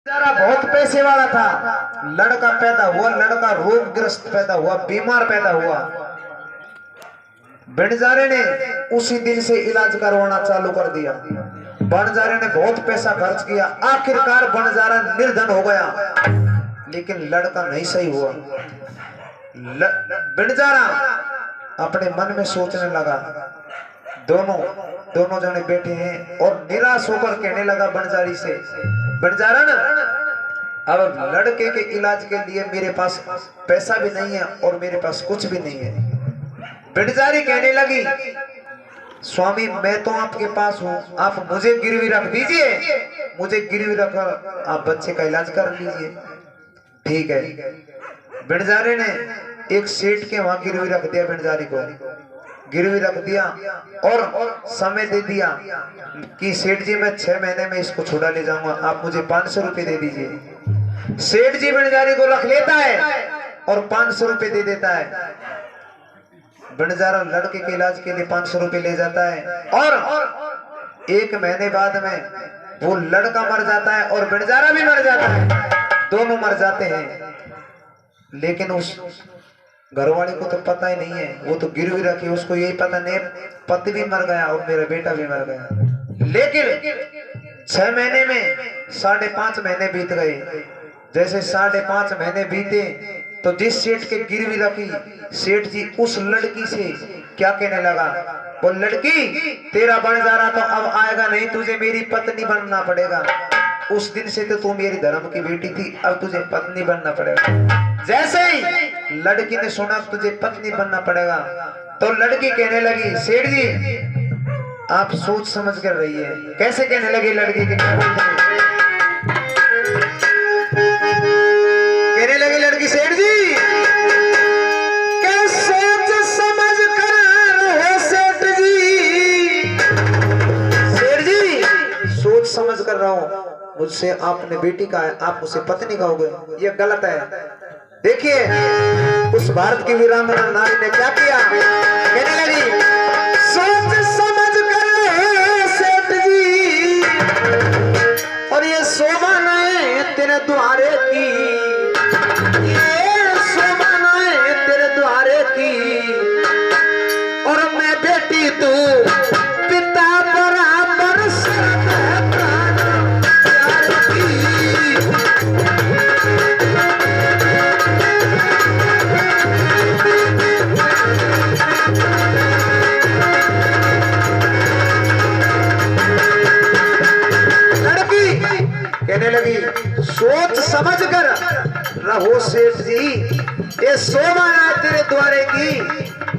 बेचारा बहुत पैसे वाला था, लड़का पैदा हुआ, लड़का रोगग्रस्त पैदा हुआ, बीमार पैदा हुआ। बंजारे ने उसी दिन से इलाज करवाना चालू कर दिया। बंजारे ने बहुत पैसा खर्च किया, आखिरकार बंजारा निर्धन हो गया, लेकिन लड़का नहीं सही हुआ। बंजारा अपने मन में सोचने लगा, दोनों जने बैठे हैं, और निराश होकर कहने लगा बंजारी से, बंजारा ना, अब लड़के के इलाज के लिए मेरे पास पैसा भी नहीं है और मेरे पास कुछ भी नहीं है। बंजारी कहने लगी, स्वामी मैं तो आपके पास हूँ, आप मुझे गिरवी रख दीजिए, मुझे गिरवी रखकर आप बच्चे का इलाज कर लीजिए। ठीक है। बंजारे ने एक सेठ के वहां गिरवी रख दिया, बंजारी को गिरवी रख दिया और समय दे दिया कि सेठ जी मैं 6 महीने में इसको छुड़ा ले जाऊंगा, आप मुझे 500 रुपए दे दीजिए। सेठ जी बंजारी को रख लेता है और 500 रुपए दे देता है। बंजारा लड़के के इलाज के लिए 500 रुपए ले जाता है और 1 महीने बाद में वो लड़का मर जाता है और बंजारा भी मर जाता है, दोनों मर जाते हैं। लेकिन उस घरवाली को तो पता ही नहीं है, वो तो गिरवी रखी, उसको यही पता नहीं पति भी मर गया और मेरा बेटा भी मर गया। लेकिन 6 महीने में 5.5 महीने बीत गए। जैसे 5.5 महीने बीते तो जिस सेठ के गिरवी रखी, सेठ जी उस लड़की से क्या कहने लगा, वो लड़की तेरा बंजारा तो अब आएगा नहीं, तुझे मेरी पत्नी बनना पड़ेगा। उस दिन से तो तू मेरी धर्म की बेटी थी, अब तुझे पत्नी बनना पड़ेगा। जैसे ही लड़की ने सुना तुझे पत्नी बनना पड़ेगा, तो लड़की कहने लगी, सेठ जी आप सोच समझ कर रही है। कैसे कहने लगी लड़की के, कहने लगी लड़की, सेठ जी कैसे सोच समझ कर हो सेठ जी, सेठ जी सोच समझ कर रहा हूं, मुझसे आपने बेटी का है, आप मुझसे पत्नी कहोगे, ये गलत है। देखिए उस भारत की वीरांगना नारी ने क्या किया, कहने लगी सोच समझ कर सेठ जी, और ये शोभा नहीं तेरे द्वारे की, ये शोभा नहीं तेरे द्वारे की, और मैं बेटी तू पिता बराबर कहने लगी, सोच समझ कर रहो सेठ जी, ये शोभा है तेरे द्वारे की,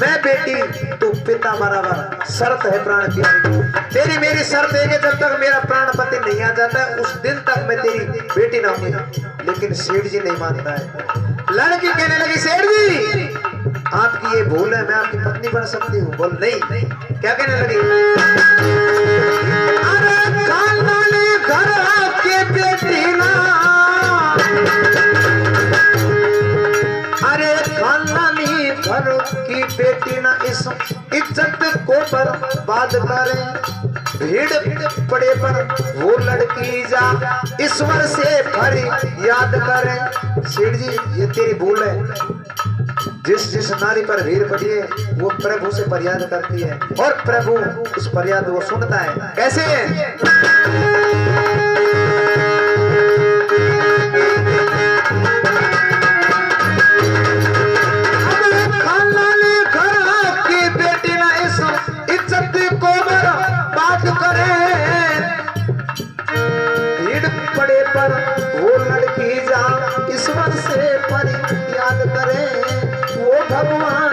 मैं बेटी तू पिता बराबर, शर्त है प्राण की, तेरी मेरी शर्त है कि जब तक मेरा प्राण पति नहीं आ जाता है उस दिन तक मैं तेरी बेटी ना होंगी। लेकिन सेठ जी नहीं मानता है। लड़की कहने लगी, सेठ जी आपकी ये भूल है, मैं आपकी पत्नी बन सकती हूँ। बोल नहीं। क्या कहने लगी, अरे घर आपके बेटी ना, अरे खानदानी घर की बेटी ना इस इज्जत को बर्बाद करे, भीड़ पड़े पर वो लड़की जा ईश्वर से भरी याद करे। सेठ जी ये तेरी भूल है, जिस नारी पर भीड़ पड़ी है वो प्रभु से फरियाद करती है और प्रभु उस फरियाद को सुनता है। कैसे खानदानी घर की बेटी ना इस इज्जत को बात करे, भीड़ पड़े पर वो लड़की जा ईश्वर से फरियाद करे, वो भगवान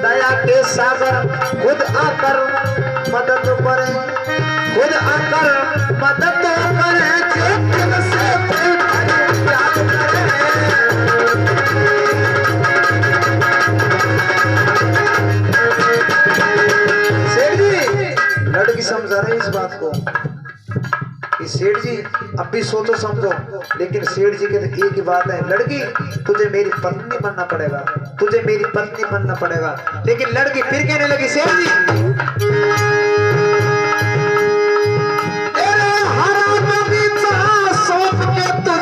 दया के सागर खुद आकर मदद करे, खुद आकर मदद करे, जो दिल से याद करे। सेठ जी लड़की समझा रही इस बात को कि सेठ जी अब भी सोचो समझो, लेकिन सेठ जी के एक ही बात है, लड़की तुझे मेरी पत्नी बनना पड़ेगा, तुझे मेरी पत्नी बनना पड़ेगा। लेकिन लड़की फिर कहने लगी, सेठ जी तेरे हरा बगीचा सौंप के तू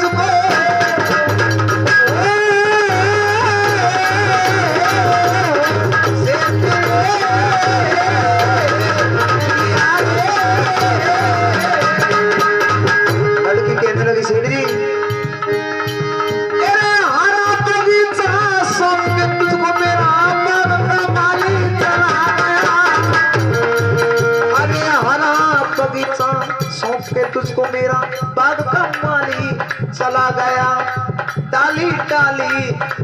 लगी सेठ जी, अरे हरा बगीचा सौंप के तुझको मेरा बाग का माली चला गया। अरे हरा बगीचा सौंप के तुझको मेरा बाग का माली चला गया। डाली डाली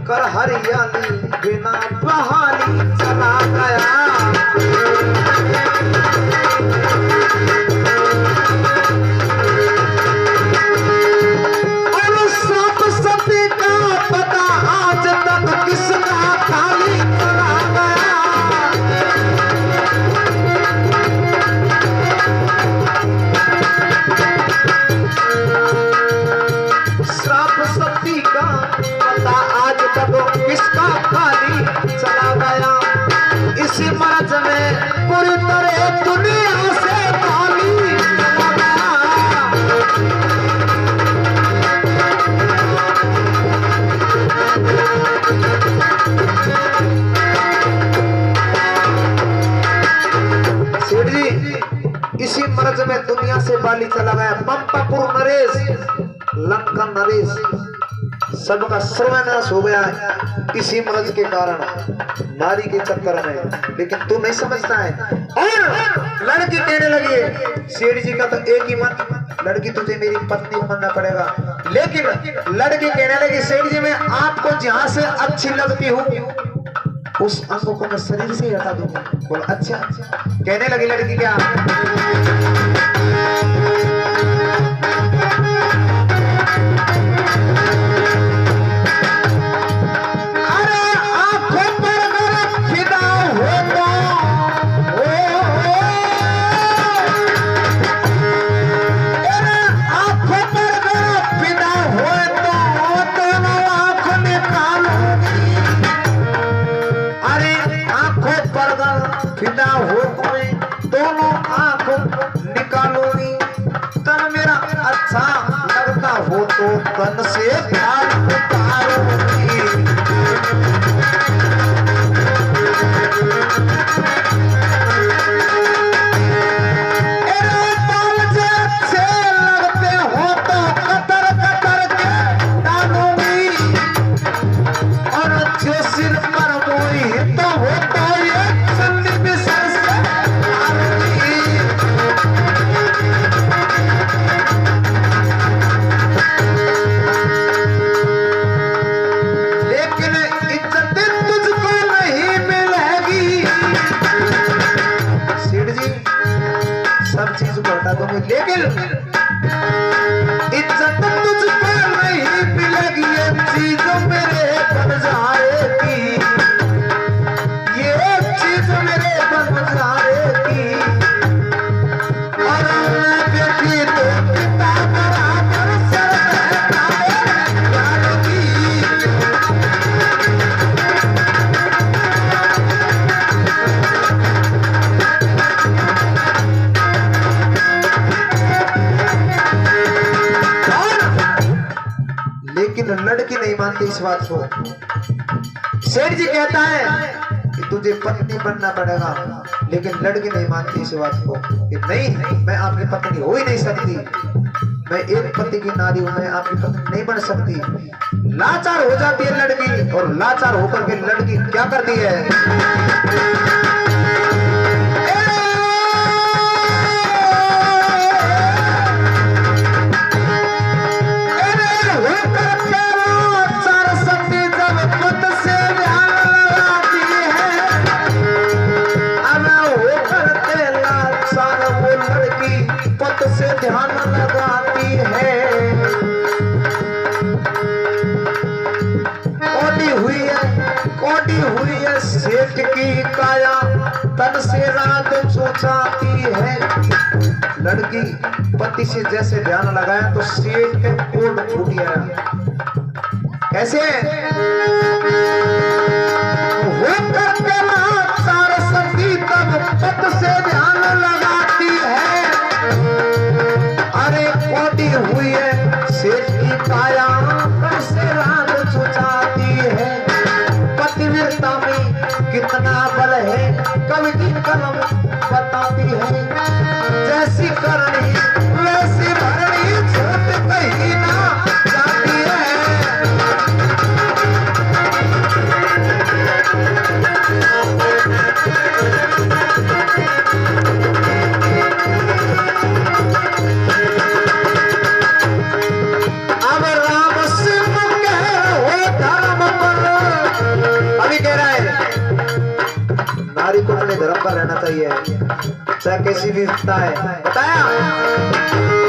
कर हरियाली बिना बहाली चला गया। किसका खाली चला गया। इसी मर्ज में पूरी तरह दुनिया से खाली चला गया। सेठ जी, इसी मर्ज में दुनिया से बाली चला गया। पंपापुर नरेश, लंका नरेश, सबका सर्वनाश हो गया है इसी मर्ज के कारण, नारी के चक्कर में। लेकिन तू नहीं समझता है। और लड़की कहने लगी, सेठ जी का तो एक ही मन, लड़की तुझे मेरी पत्नी बनना पड़ेगा। लेकिन लड़की कहने लगी, सेठ जी मैं आपको जहां से अच्छी लगती हूँ उस अंग को मैं शरीर से हटा दूंगा। बोल अच्छा। कहने लगी लड़की, क्या फिदा हो तुम्हें दोनों आंख निकालोगी। तन मेरा अच्छा लगता हो तो तन से प्यार उतारोगी। अरे बाल से अच्छे लगते हो तो कतर कतर के डालूंगी। और जो सिर पर मोही तो हो तो ये लेकिन इज्जत तुझको नहीं मिलेगी। ये चीज मेरे बन जाएगी, ये चीज मेरे बन जाएगी। और बेटी तो पिता बराबर सर जाएगी। लेकिन लड़की नहीं मानती इस बात को। सेठ जी कहता है कि तुझे पत्नी बनना पड़ेगा, लेकिन लड़की नहीं मानती इस बात को कि नहीं, मैं आपकी पत्नी हो ही नहीं सकती। मैं एक पति की नारी हूं, मैं आपकी पत्नी नहीं बन सकती। लाचार हो जाती है लड़की, और लाचार होकर के लड़की क्या करती है, से ध्यान लगाती है। कोटी हुई है सेठ की काया, तन से रात सोचाती है। लड़की पति से जैसे ध्यान लगाया तो सेठ के कोट फूट गया। कैसे वो करके सारा सती तब पत से ध्यान लगाती है। अरे कोटी हुई है सेठ की काया, से रात सोचाती है। पतिव्रता में कितना बल है, कवि की कलम बताती है। जैसी करनी वैसी भरनी, छोट कहीं ना चाहे कैसी भी है बताया